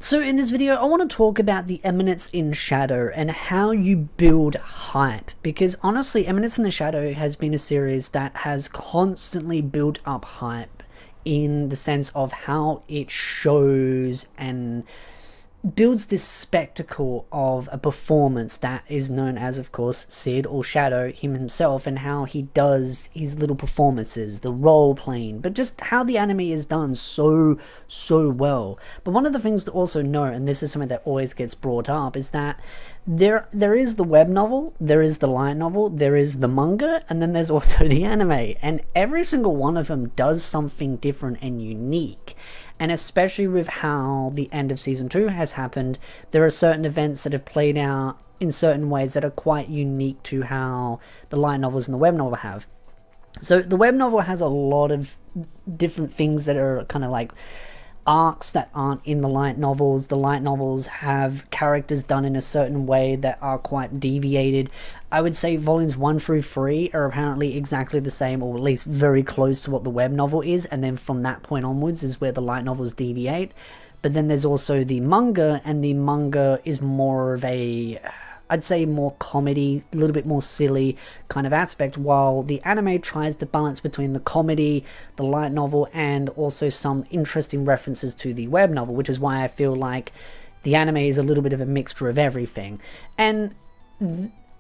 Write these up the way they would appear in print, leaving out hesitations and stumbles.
So in this video, I want to talk about the Eminence in Shadow and how you build hype, because honestly, Eminence in the Shadow has been a series that has constantly built up hype in the sense of how it shows and builds this spectacle of a performance that is known as, of course, Sid or Shadow himself, and how he does his little performances, the role playing, but just how the anime is done so well. But one of the things to also note, and this is something that always gets brought up, is that there is the web novel, there is the light novel, there is the manga, and then there's also the anime, and every single one of them does something different and unique. And especially with how the end of season 2 has happened, there are certain events that have played out in certain ways that are quite unique to how the light novels and the web novel have. So the web novel has a lot of different things that are kind of like arcs that aren't in the light novels. The light novels have characters done in a certain way that are quite deviated. I would say volumes 1 through 3 are apparently exactly the same, or at least very close to what the web novel is, and then from that point onwards is where the light novels deviate. But then there's also the manga, and the manga is more of a, I'd say, more comedy, a little bit more silly kind of aspect, while the anime tries to balance between the comedy, the light novel, and also some interesting references to the web novel, which is why I feel like the anime is a little bit of a mixture of everything. And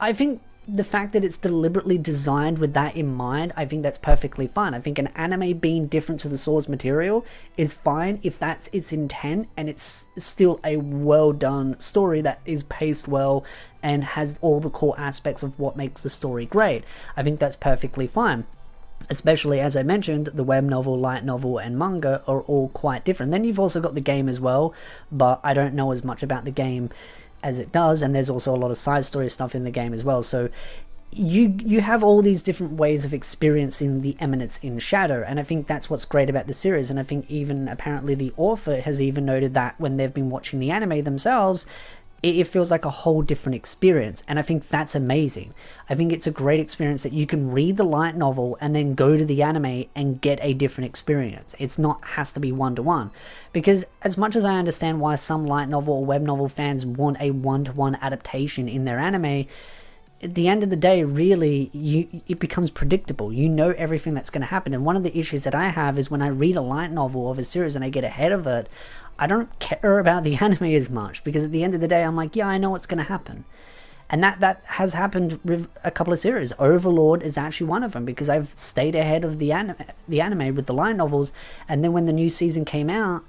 I think the fact that it's deliberately designed with that in mind, I think that's perfectly fine. I think an anime being different to the source material is fine if that's its intent, and it's still a well done story that is paced well and has all the core aspects of what makes the story great. I think that's perfectly fine. Especially, as I mentioned, the web novel, light novel, and manga are all quite different. Then you've also got the game as well, but I don't know as much about the game as it does, and there's also a lot of side story stuff in the game as well. So you have all these different ways of experiencing the Eminence in Shadow, and I think that's what's great about the series. And I think even apparently the author has even noted that when they've been watching the anime themselves, it feels like a whole different experience, and I think that's amazing. I think it's a great experience that you can read the light novel and then go to the anime and get a different experience. It's not has to be one-to-one, because as much as I understand why some light novel or web novel fans want a one-to-one adaptation in their anime, at the end of the day, really, it becomes predictable. You know everything that's going to happen. And one of the issues that I have is when I read a light novel of a series and I get ahead of it, I don't care about the anime as much, because at the end of the day, I'm like, yeah, I know what's going to happen. And that has happened with a couple of series. Overlord is actually one of them, because I've stayed ahead of the anime with the light novels, and then when the new season came out,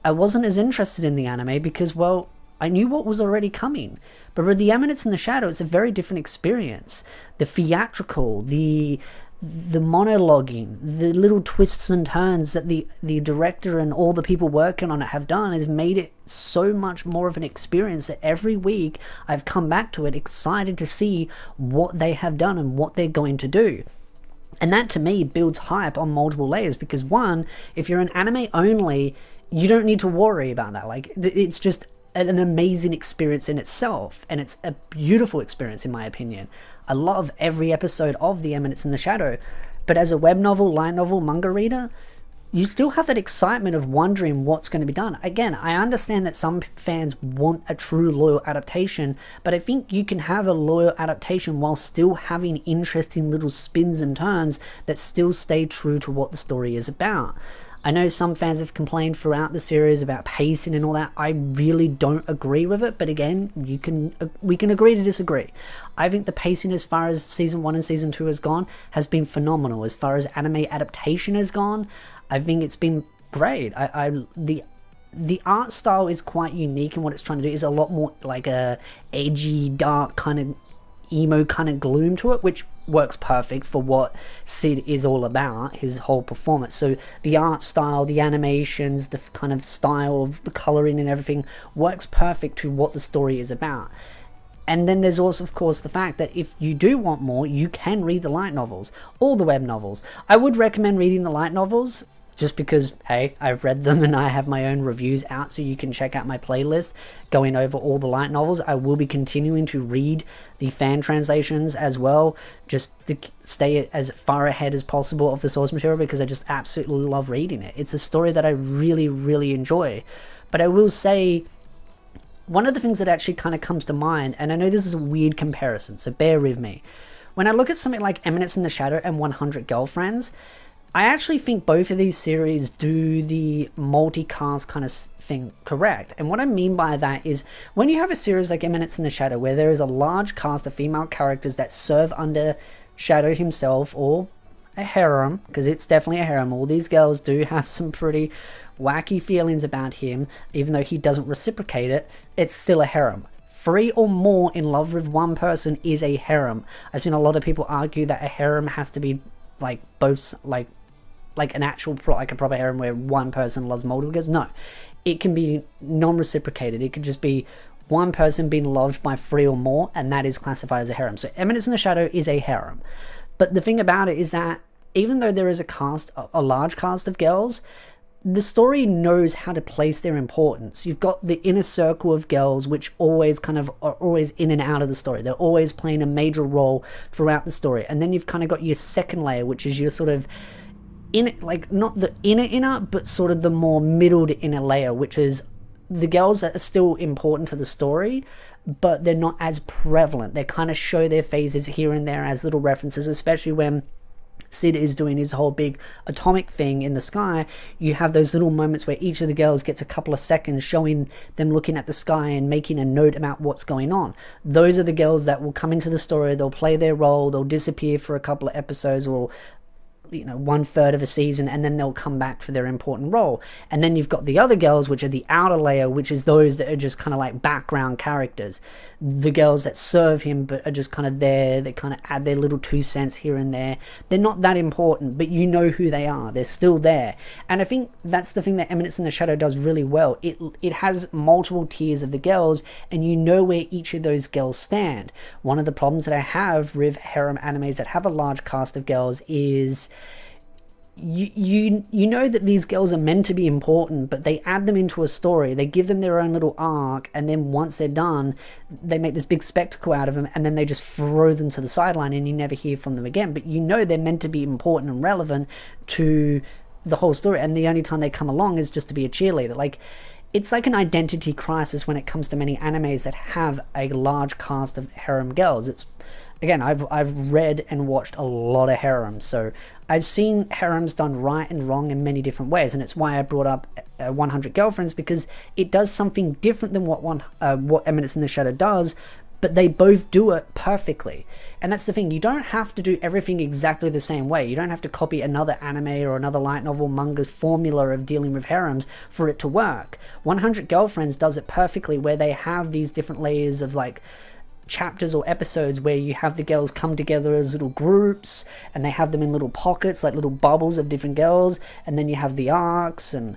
I wasn't as interested in the anime because, well, I knew what was already coming. But with the Eminence in the Shadow, it's a very different experience. The theatrical, the monologuing, the little twists and turns that the director and all the people working on it have done has made it so much more of an experience that every week I've come back to it excited to see what they have done and what they're going to do. And that to me builds hype on multiple layers, because one, if you're an anime only, you don't need to worry about that. Like, it's just an amazing experience in itself, and it's a beautiful experience in my opinion. I love every episode of The Eminence in the Shadow, but as a web novel, light novel, manga reader, you still have that excitement of wondering what's going to be done. Again, I understand that some fans want a true loyal adaptation, but I think you can have a loyal adaptation while still having interesting little spins and turns that still stay true to what the story is about. I know some fans have complained throughout the series about pacing and all that. I really don't agree with it, but again, we can agree to disagree. I think the pacing as far as season 1 and season 2 has gone has been phenomenal. As far as anime adaptation has gone, I think it's been great. The art style is quite unique, and what it's trying to do is a lot more like a edgy, dark kind of emo kind of gloom to it, which works perfect for what Sid is all about, his whole performance. So the art style, the animations, the kind of style of the coloring and everything works perfect to what the story is about. And then there's also, of course, the fact that if you do want more, you can read the light novels or the web novels. I would recommend reading the light novels, just because, hey, I've read them and I have my own reviews out, so you can check out my playlist going over all the light novels. I will be continuing to read the fan translations as well, just to stay as far ahead as possible of the source material, because I just absolutely love reading it. It's a story that I really, really enjoy. But I will say, one of the things that actually kind of comes to mind, and I know this is a weird comparison, so bear with me. When I look at something like Eminence in the Shadow and 100 Girlfriends, I actually think both of these series do the multicast kind of thing correct. And what I mean by that is when you have a series like Eminence in the Shadow where there is a large cast of female characters that serve under Shadow himself, or a harem, because it's definitely a harem. All these girls do have some pretty wacky feelings about him, even though he doesn't reciprocate it. It's still a harem. 3 or more in love with one person is a harem. I've seen a lot of people argue that a harem has to be like both like an actual like a proper harem where one person loves multiple girls. No, it can be non-reciprocated. It could just be one person being loved by 3 or more, and that is classified as a harem. So Eminence in the Shadow is a harem. But the thing about it is that even though there is a large cast of girls, the story knows how to place their importance. You've got the inner circle of girls, which always kind of are always in and out of the story. They're always playing a major role throughout the story. And then you've kind of got your second layer, which is your sort of like not the inner, but sort of the more middle to inner layer, which is the girls that are still important to the story, but they're not as prevalent. They kind of show their faces here and there as little references, especially when Sid is doing his whole big atomic thing in the sky. You have those little moments where each of the girls gets a couple of seconds showing them looking at the sky and making a note about what's going on. Those are the girls that will come into the story, they'll play their role, they'll disappear for a couple of episodes or 1/3 of a season, and then they'll come back for their important role. And then you've got the other girls, which are the outer layer, which is those that are just kind of like background characters, the girls that serve him but are just kind of there. They kind of add their little 2 cents here and there. They're not that important, but you know who they are. They're still there. And I think that's the thing that Eminence in the Shadow does really well. It has multiple tiers of the girls, and you know where each of those girls stand. One of the problems that I have with harem animes that have a large cast of girls is you know that these girls are meant to be important, but they add them into a story, they give them their own little arc, and then once they're done, they make this big spectacle out of them, and then they just throw them to the sideline and you never hear from them again. But you know they're meant to be important and relevant to the whole story, and the only time they come along is just to be a cheerleader. Like, it's like an identity crisis when it comes to many animes that have a large cast of harem girls. It's, again, I've read and watched a lot of harems, so I've seen harems done right and wrong in many different ways, and it's why I brought up 100 Girlfriends, because it does something different than what Eminence in the Shadow does, but they both do it perfectly. And that's the thing, you don't have to do everything exactly the same way. You don't have to copy another anime or another light novel manga's formula of dealing with harems for it to work. 100 Girlfriends does it perfectly, where they have these different layers of like chapters or episodes where you have the girls come together as little groups, and they have them in little pockets, like little bubbles of different girls, and then you have the arcs. And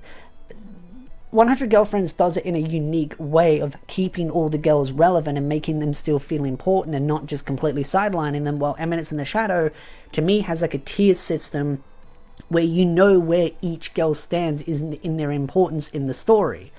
100 Girlfriends does it in a unique way of keeping all the girls relevant and making them still feel important and not just completely sidelining them, while Eminence in the Shadow, to me, has like a tier system where you know where each girl stands in their importance in the story.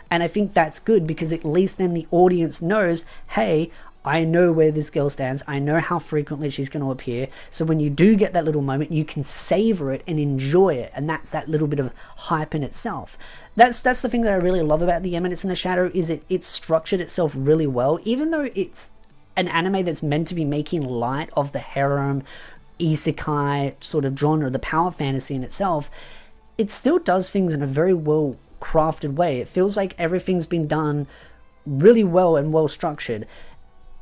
And I think that's good, because at least then the audience knows, hey, I know where this girl stands, I know how frequently she's going to appear, so when you do get that little moment, you can savor it and enjoy it, and that's that little bit of hype in itself. That's the thing that I really love about the Eminence in the Shadow, is it's structured itself really well. Even though it's an anime that's meant to be making light of the harem, isekai sort of genre, the power fantasy in itself, it still does things in a very well crafted way. It feels like everything's been done really well and well structured.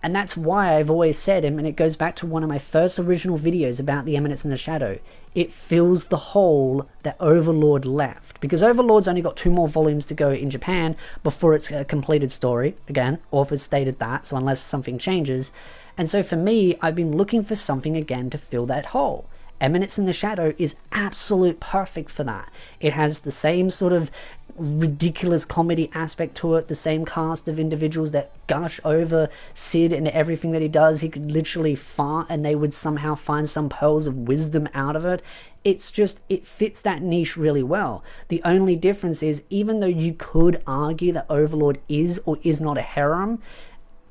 And that's why I've always said, and it goes back to one of my first original videos about the Eminence in the Shadow, it fills the hole that Overlord left. Because Overlord's only got 2 more volumes to go in Japan before it's a completed story. Again, authors stated that, so unless something changes. And so for me, I've been looking for something again to fill that hole. Eminence in the Shadow is absolute perfect for that. It has the same sort of ridiculous comedy aspect to it, the same cast of individuals that gush over Sid and everything that he does. He could literally fart and they would somehow find some pearls of wisdom out of it. It's just, it fits that niche really well. The only difference is, even though you could argue that Overlord is or is not a harem,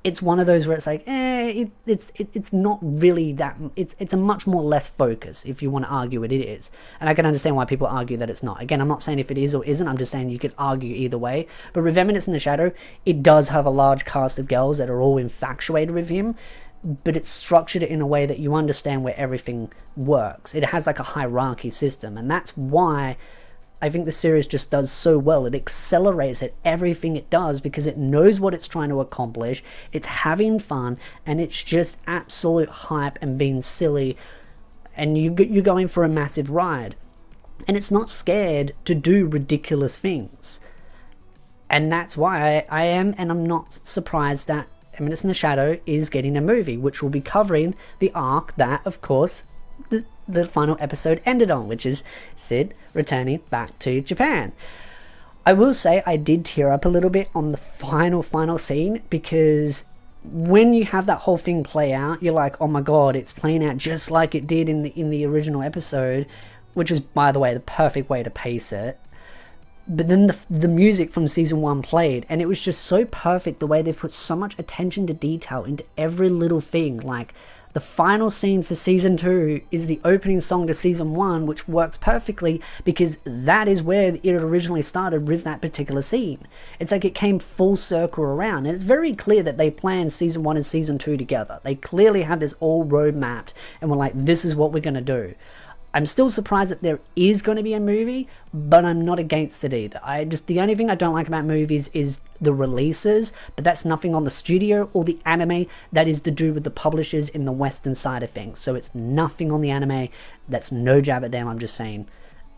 it's one of those where it's like, it's not really that, it's a much more less focus, if you want to argue it is. And I can understand why people argue that it's not. Again, I'm not saying if it is or isn't, I'm just saying you could argue either way. But with Eminence in the Shadow, it does have a large cast of girls that are all infatuated with him, but it's structured in a way that you understand where everything works. It has like a hierarchy system, and that's why I think the series just does so well. It accelerates at everything it does because it knows what it's trying to accomplish, it's having fun, and it's just absolute hype and being silly, and you're going for a massive ride. And it's not scared to do ridiculous things. And that's why I am, and I'm not surprised that Eminence in the Shadow is getting a movie, which will be covering the arc that, of course, the final episode ended on, which is Sid returning back to Japan. I will say I did tear up a little bit on the final scene, because when you have that whole thing play out, you're like, oh my god, it's playing out just like it did in the original episode, which was, by the way, the perfect way to pace it. But then the music from season 1 played, and it was just so perfect the way they put so much attention to detail into every little thing. Like, the final scene for season 2 is the opening song to season 1, which works perfectly because that is where it originally started with that particular scene. It's like it came full circle around, and it's very clear that they planned season 1 and season 2 together. They clearly had this all road mapped and were like, this is what we're going to do. I'm still surprised that there is going to be a movie, but I'm not against it either. The only thing I don't like about movies is the releases, but that's nothing on the studio or the anime. That is to do with the publishers in the Western side of things. So it's nothing on the anime. That's no jab at them. I'm just saying,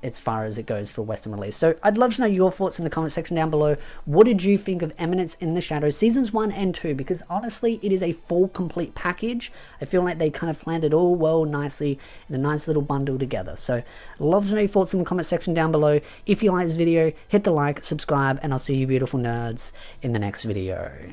as far as it goes for Western release. So I'd love to know your thoughts in the comment section down below. What did you think of Eminence in the Shadow seasons 1 and 2? Because honestly, it is a full complete package. I feel like they kind of planned it all well, nicely, in a nice little bundle together. So love to know your thoughts in the comment section down below. If you like this video, hit the like, subscribe, and I'll see you beautiful nerds in the next video.